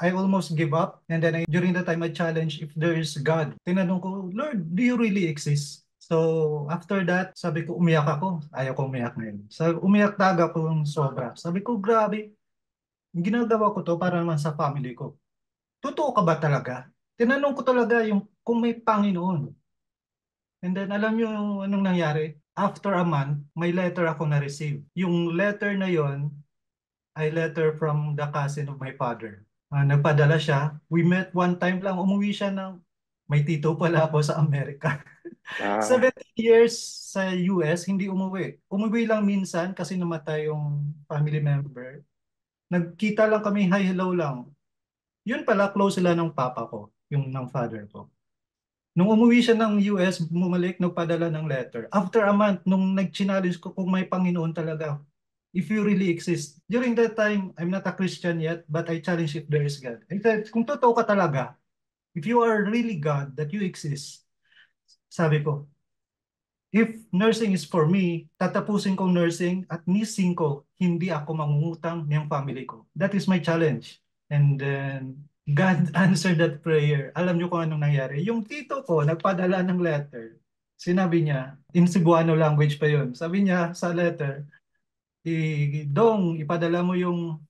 I almost give up. And then during the time I challenge if there is God. Tinanong ko, Lord, do you really exist? So after that, sabi ko, umiyak ako. Ayaw ko umiyak ngayon. Umiyak talaga ako ng sobra. Sabi ko, grabe, ginagawa ko to para naman sa family ko. Totoo ka ba talaga? Tinanong ko talaga yung kung may Panginoon. And then alam niyo yung anong nangyari? After a month, may letter ako na-receive. Yung letter na yon ay letter from the cousin of my father. Nagpadala siya. We met one time lang. Umuwi siya ng may tito pala ako sa Amerika. Ah, 17 years sa US, hindi umuwi. Umuwi lang minsan kasi namatay yung family member. Nagkita lang kami, hi, hello lang. Yun pala, close sila ng papa ko, yung ng father ko. Nung umuwi siya ng US, bumalik, nagpadala ng letter. After a month, nung nag-challenge ko kung may Panginoon talaga, if you really exist. During that time, I'm not a Christian yet, but I challenge if there is God. I said, kung totoo ka talaga, if you are really God, that you exist, sabi ko, if nursing is for me, tatapusin kong nursing at missing ko, hindi ako mangungutang ng family ko. That is my challenge. And then, God answered that prayer. Alam niyo kung anong nangyari? Yung tito ko, nagpadala ng letter. Sinabi niya, in Cebuano language pa yun. Sabi niya sa letter, Dong, ipadala mo yung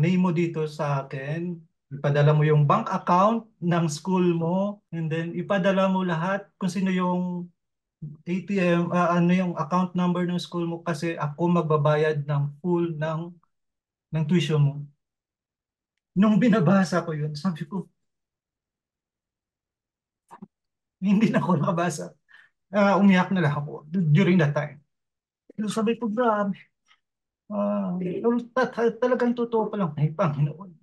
name mo dito sa akin. Ipadala mo yung bank account ng school mo. And then, ipadala mo lahat kung sino yung ATM, ano yung account number ng school mo kasi ako magbabayad ng full ng tuition mo. Nung binabasa ko yun, sabi ko, hindi na ako nakabasa. Umiyak na lang ako during that time. Sabi ko, grabe. Talagang totoo pa lang may Panginoon.